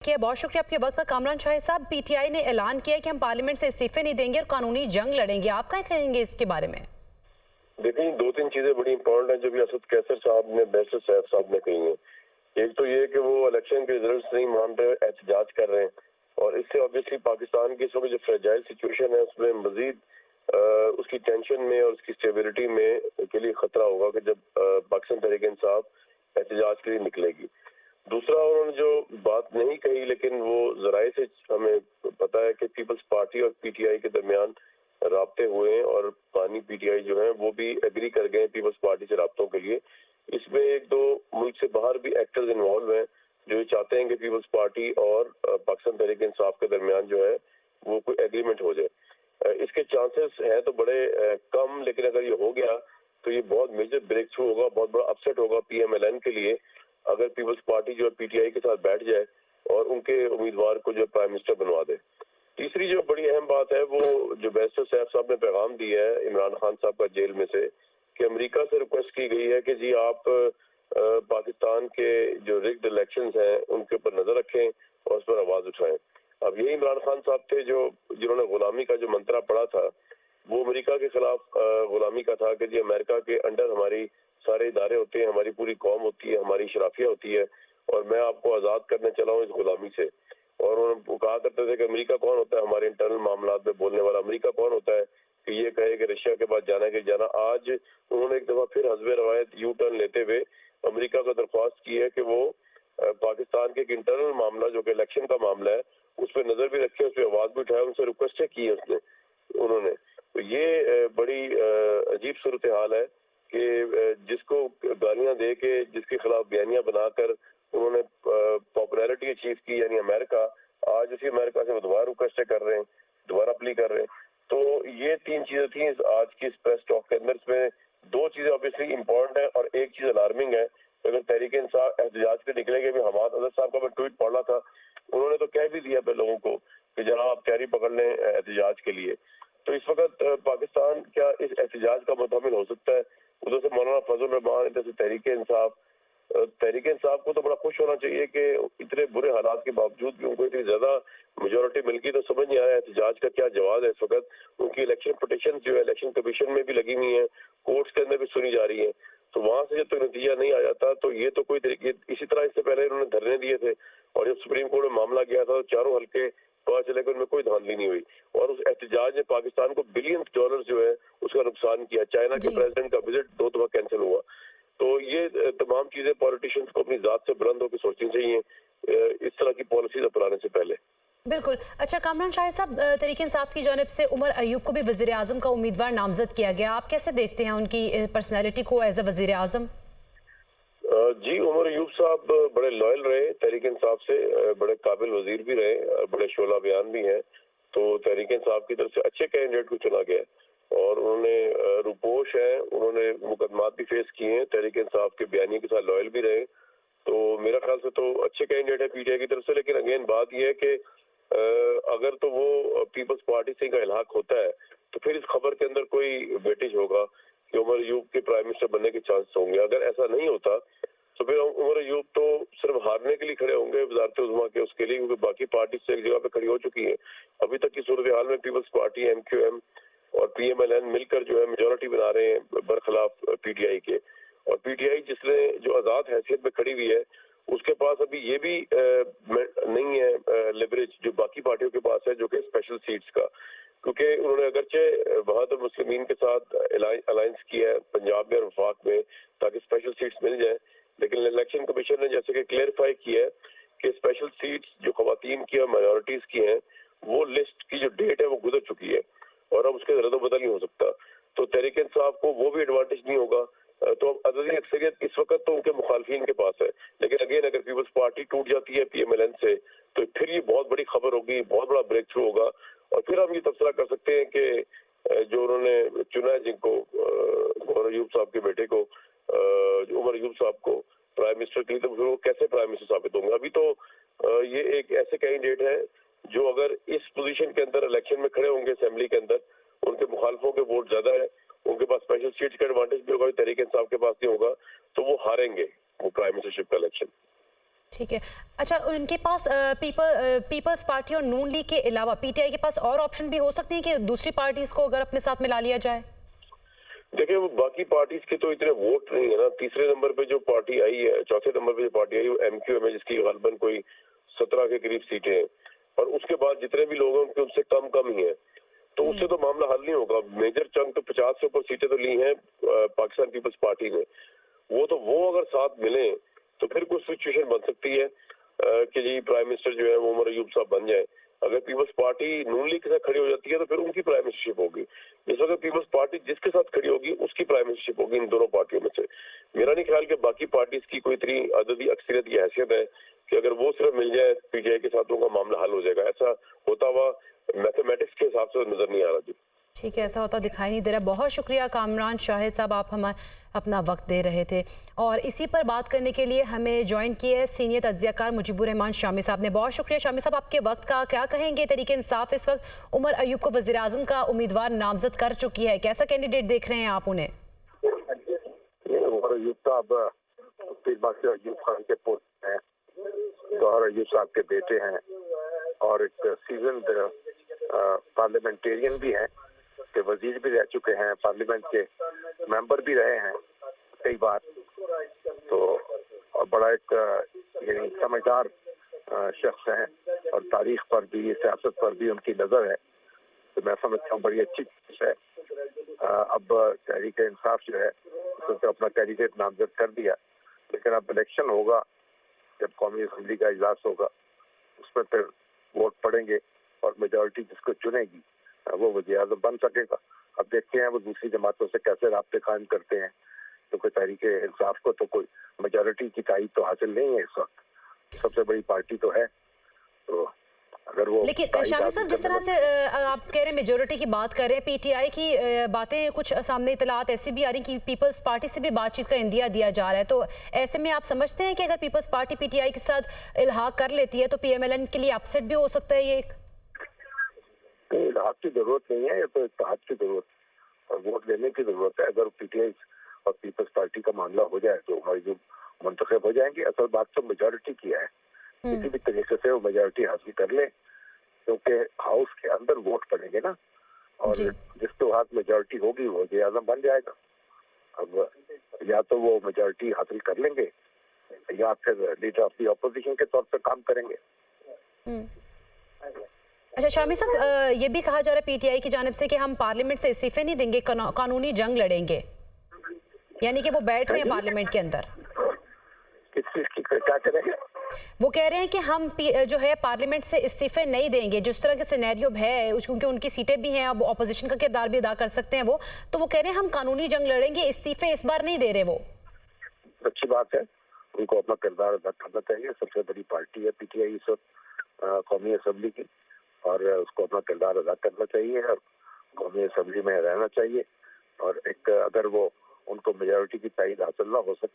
बहुत शुक्रिया आपके वक्त का। कामरान शाहिद साहब, पीटीआई ने ऐलान किया कि हम पार्लियामेंट से इस्तीफे नहीं देंगे और कानूनी जंग लड़ेंगे, आप क्या कहेंगे इसके बारे में? देखिए, दो तीन चीजें बड़ी इंपॉर्टेंट हैं जो भी असद कैसर साहब ने, बैरिस्टर सैफ साहब ने कही हैं। एक तो ये कि वो इलेक्शन के रिजल्ट्स नहीं मान रहे, एहतजाज कर रहे हैं, और इससे ऑब्वियसली पाकिस्तान की इस वक्त जो फ्रेजाइल सिचुएशन है उसमें मजीद उसकी टेंशन में और उसकी स्टेबिलिटी में के लिए खतरा होगा कि जब पाकिस्तान तहरीक इंसाफ एहतजाज के लिए निकलेगी। दूसरा, उन्होंने जो बात नहीं कही लेकिन वो जराए से हमें पता है कि पीपल्स पार्टी और पीटीआई के दरमियान राब्ते हुए हैं और पानी पीटीआई जो है वो भी एग्री कर गए पीपल्स पार्टी से राब्तों के लिए। इसमें एक दो मुल्क से बाहर भी एक्टर्स इन्वॉल्व हैं जो ये चाहते हैं कि पीपल्स पार्टी और पाकिस्तान तहरीक इंसाफ के दरमियान जो है वो कोई एग्रीमेंट हो जाए। इसके चांसेस हैं तो बड़े कम, लेकिन अगर ये हो गया तो ये बहुत मेजर ब्रेक थ्रू होगा, बहुत बड़ा अपसेट होगा पीएमएलएन के लिए अगर पीपल्स पार्टी जो है पीटीआई के साथ बैठ जाए और उनके उम्मीदवार को जो प्राइम मिनिस्टर बनवा दे। तीसरी जो बड़ी अहम बात है वो जो बैरिस्टर सैफ साहब ने पैगाम दिया है इमरान खान साहब का जेल में से कि अमेरिका से रिक्वेस्ट की गई है कि जी आप पाकिस्तान के जो रिग्ड इलेक्शंस हैं उनके ऊपर नजर रखें और उस पर आवाज उठाएं। अब यही इमरान खान साहब थे जो जिन्होंने गुलामी का जो मंत्रा पढ़ा था वो अमेरिका के खिलाफ गुलामी का था कि जी अमेरिका के अंडर हमारी सारे इदारे होते हैं, हमारी पूरी कौम होती है, हमारी शराफिया होती है और मैं आपको आज़ाद करने चला हूँ इस गुलामी से। और उन्होंने कहा करते थे कि अमेरिका कौन होता है हमारे इंटरनल मामलात में बोलने वाला, अमेरिका कौन होता है कि ये कहे कि रशिया के बाद जाना कि जाना। आज उन्होंने एक दफा फिर हस्बे रवायत यू टर्न लेते हुए अमेरिका को दरख्वास्त की है कि वो पाकिस्तान के एक इंटरनल मामला जो कि इलेक्शन का मामला है उस पर नजर भी रखे, उस पर आवाज भी उठाए, उनसे रिक्वेस्ट की है उन्होंने। तो ये बड़ी अजीब सूरत हाल है कि जिसको गालियां दे के जिसके खिलाफ बयानियां बनाकर उन्होंने पॉपुलैरिटी अचीव की, यानी अमेरिका, आज उसी अमेरिका से वो दोबारा रिक्वेस्ट कर रहे हैं, दोबारा प्ली कर रहे हैं। तो ये तीन चीजें थी आज की इस प्रेस टॉक के अंदर। इसमें दो चीजें ऑब्वियसली इंपॉर्टेंट है और एक चीज अलार्मिंग है। अगर तहरीक इंसाफ एहतजाज पे निकलेंगे, भी हमाद अजहर साहब का मैं ट्वीट पढ़ रहा था, उन्होंने तो कह भी दिया लोगों को कि जनाब आप तैयारी पकड़ लें एहतजाज के लिए। तो इस वक्त पाकिस्तान क्या इस एहतजाज का मुतमिल हो सकता है? उधर से मौलाना फजल रहमान, इधर से तहरीक इंसाफ को तो बड़ा खुश होना चाहिए कि इतने बुरे हालात के बावजूद भी उनको इतनी ज्यादा मेजोरिटी मिल गई। तो समझ नहीं आया एहतजाज का क्या जवाब है इस वक्त। उनकी इलेक्शन पिटीशन जो है इलेक्शन कमीशन में भी लगी हुई है, कोर्ट्स के अंदर भी सुनी जा रही है। तो वहां से जब तक नतीजा नहीं आ जाता तो ये तो कोई तरीके, इसी तरह इससे पहले उन्होंने धरने दिए थे और जब सुप्रीम कोर्ट में मामला गया था तो चारों हल्के पता चले कि उनमें कोई धांधली नहीं हुई और उस एहतजाज ने पाकिस्तान को बिलियन डॉलर जो है उसका नुकसान किया। चाइना के प्रेसिडेंट का विजिट 2 दफा कैंसिल हुआ। तो ये तमाम चीजें पॉलिटिशियंस को अपनी जात से बुलंद होकर सोचनी चाहिए इस तरह की पॉलिसीज अपनाने से पहले। बिल्कुल। अच्छा कामरान शाहिद साहब, तहरीक इंसाफ की जानिब से उमर अयूब को भी वजीर आजम का उम्मीदवार नामजद किया गया, आप कैसे देखते हैं उनकी पर्सनैलिटी को एज ए वजीर आजम? जी, उमर अयूब साहब बड़े लॉयल रहे तहरीक इंसाफ से, बड़े काबिल वजीर भी रहे और बड़े शोला बयान भी हैं। तो तहरीक इंसाफ की तरफ से अच्छे कैंडिडेट को चुना गया और उन्होंने रुपोश है, उन्होंने मुकदमात भी फेस किए हैं, तहरीक इंसाफ के बयानी के साथ लॉयल भी रहे। तो मेरा ख्याल से तो अच्छे कैंडिडेट है पीटीआई की तरफ से। लेकिन अगेन बात यह है कि अगर तो वो पीपल्स पार्टी से इनका इल्हाक होता है तो फिर इस खबर के अंदर कोई वेटेज होगा कि उमर अयूब के प्राइम मिनिस्टर बनने के चांस होंगे। अगर ऐसा नहीं होता तो फिर उमर अयूब तो सिर्फ हारने के लिए खड़े होंगे वज़ारत उज़्मा के उसके लिए, क्योंकि बाकी पार्टी से एक जगह पे खड़ी हो चुकी है। अभी तक की सूरत हाल में पीपल्स पार्टी, एमक्यूएम और पीएमएलएन मिलकर जो है मेजोरिटी बना रहे हैं बरखिलाफ पीटीआई के। और पीटीआई जिसने जो आज़ाद हैसियत में खड़ी हुई है उसके पास अभी ये भी नहीं है लेवरेज जो बाकी पार्टियों के पास है, जो कि स्पेशल सीट्स का। क्योंकि उन्होंने अगरचे बहादुर मुस्लिमीन के साथ अलायंस किया है पंजाब में और वफाक में ताकि स्पेशल सीट्स मिल जाए, लेकिन इलेक्शन कमीशन ने जैसे कि क्लेरिफाई किया है कि स्पेशल सीट्स जो खवातीन की और माइनॉरिटीज की हैं वो लिस्ट की जो डेट है वो गुजर चुकी है और अब उसके रद्द-ओ-बदल नहीं हो सकता। तो तहरीक इंसाफ को वो भी एडवांटेज नहीं होगा। तो अब अददी अक्सरियत इस वक्त तो उनके मुखालफिन के पास है, लेकिन अगेन अगर पीपल्स पार्टी टूट जाती है पीएमएलएन से तो फिर ये बहुत बड़ी खबर होगी, बहुत बड़ा ब्रेक थ्रू होगा। और फिर हम ये तबसरा कर सकते हैं कि जो उन्होंने चुना है जिनको उमर अयूब साहब के बेटे को, उमर अयूब साहब को प्राइम मिनिस्टर के लिए, तो फिर वो कैसे प्राइम मिनिस्टर साबित होंगे? अभी तो ये एक ऐसे कैंडिडेट है जो अगर इस पोजीशन के अंदर इलेक्शन में खड़े होंगे असेंबली के अंदर, उनके मुखालफों के वोट ज्यादा है, उनके पास स्पेशल सीट्स का एडवांटेज भी होगा, तहरीक इंसाफ के पास नहीं होगा, तो वो हारेंगे वो प्राइम मिनिस्टरशिप का इलेक्शन। ठीक है। अच्छा, उनके पास पीपल्स पार्टी और नून लीग के अलावा पीटीआई के पास और ऑप्शन भी हो सकते हैं कि दूसरी पार्टीज को अगर अपने साथ मिला लिया जाए? देखिए, वो बाकी पार्टीज के तो इतने वोट नहीं है ना। तीसरे नंबर पे जो पार्टी आई है, चौथे नंबर पे जो पार्टी आई, वो एमक्यूएम है, जिसकी गालिबन कोई 17 के करीब सीटें हैं, और उसके बाद जितने भी लोग हैं उनके उससे कम ही है, तो उससे तो मामला हल नहीं होगा। मेजर चंक तो 50 से ऊपर सीटें तो ली हैं पाकिस्तान पीपल्स पार्टी ने। वो अगर साथ मिले तो फिर कुछ सिचुएशन बन सकती है कि जी प्राइम मिनिस्टर जो है वो उमर अयूब साहब बन जाए। अगर पीपल्स पार्टी नून लीग के साथ खड़ी हो जाती है तो फिर उनकी प्राइम मिनिस्टरशिप होगी। इस वक्त पीपल्स पार्टी जिसके साथ खड़ी होगी उसकी प्राइम मिनिस्टरशिप होगी इन दोनों पार्टियों में से। मेरा नहीं ख्याल कि बाकी पार्टीज की कोई इतनी अददी अक्सरियत की हैसियत है कि अगर वो सिर्फ मिल जाए पीटीआई के साथ उनका मामला हल हो जाएगा। ऐसा होता हुआ मैथमेटिक्स के हिसाब से नजर नहीं आ रहा जी। ठीक है, ऐसा होता दिखाई नहीं दे रहा। बहुत शुक्रिया कामरान शाहिद साहब, आप हमें अपना वक्त दे रहे थे। और इसी पर बात करने के लिए हमें ज्वाइन किए सीनियर तज्जियाकार मुजीबुर रहमान शामी साहब ने। बहुत शुक्रिया शामी साहब आपके वक्त का। क्या कहेंगे, तहरीक इंसाफ इस वक्त उमर अयूब को वज़ीर आज़म का उम्मीदवार नामजद कर चुकी है, कैसा कैंडिडेट देख रहे हैं आप उन्हें? उमर अयूब साहब अयूब खान के पुत्र हैं, गौहर अयूब साहब के बेटे हैं, और एक सीजन पार्लियामेंटेरियन भी हैं, के वजीर भी रह चुके हैं, पार्लियामेंट के मेंबर भी रहे हैं कई बार, तो और बड़ा एक यानी समझदार शख्स हैं, और तारीख पर भी सियासत पर भी उनकी नज़र है, तो मैं समझता हूँ बड़ी अच्छी चीज़ है। अब तहरीक इंसाफ जो है उसने तो अपना कैंडिडेट नामजद कर दिया, लेकिन अब इलेक्शन होगा, जब कौमी असम्बली का इजलास होगा उसमें फिर वोट पड़ेंगे और मेजॉरिटी जिसको चुनेगी वो वज़ीर-ए-आज़म बन सकेगा। अब देखते हैं वो दूसरी जमातों से कैसे राब्ते कायम करते हैं, तो कोई तहरीक इंसाफ को तो कोई मेजॉरिटी की ताईद तो हासिल नहीं है इस वक्त, सबसे बड़ी पार्टी तो है, तो अगर वो लेकिन शामी साहब, जिस तरह से आप कह रहे हैं मेजोरिटी की बात कर रहे हैं, पीटीआई की बातें कुछ सामने इतलात ऐसी भी आ रही कि पीपल्स पार्टी से भी बातचीत का इंदिया दिया जा रहा है, तो ऐसे में आप समझते हैं कि अगर पीपल्स पार्टी पीटीआई के साथ इल्हाक कर लेती है तो पीएमएलएन के लिए अपसेट भी हो सकता है? ये एक इत्तेहाद की जरूरत नहीं है, ये तो इत्तेहाद की जरूरत और वोट देने की जरूरत है। अगर पीटीआई और पीपल्स पार्टी का मामला हो जाए तो हमारी जो मुंतखब हो जाएंगे। असल बात तो मेजॉरिटी की है, किसी भी तरीके से वो मेजॉरिटी हासिल कर ले, क्योंकि हाउस के अंदर वोट पड़ेंगे ना, और जिसके हाथ मेजॉरिटी होगी वो वज़ीर-ए-आज़म बन जाएगा। अब या तो वो मेजॉरिटी हासिल कर लेंगे या फिर लीडर ऑफ द ऑपोजिशन के तौर पर काम करेंगे। अच्छा शामी साहब, ये भी कहा जा रहा है पीटीआई की जानिब से कि हम पार्लियामेंट से इस्तीफे नहीं देंगे, कानूनी जंग लड़ेंगे, यानी कि वो बैठ रहे हैं पार्लियामेंट के अंदर। किस चीज की क्या करेंगे? वो कह रहे हैं कि हम जो है पार्लियामेंट से इस्तीफे नहीं देंगे, जिस तरह के सिनेरियो है, क्योंकि उनकी सीटें भी हैं, अब ऑपोजिशन का किरदार भी अदा कर सकते हैं वो, तो वो कह रहे हैं हम कानूनी जंग लड़ेंगे, इस्तीफे इस बार नहीं दे रहे वो। अच्छी बात है, उनको अपना किरदार अदा करना चाहिए। सबसे बड़ी पार्टी है पीटीआई इस वक्त कौमी असम्बली की, और उसको अपना किरदार अदा करना चाहिए और कौमी असम्बली में रहना चाहिए। और एक अगर वो उनको मेजॉरिटी की ताईद हासिल ना हो सके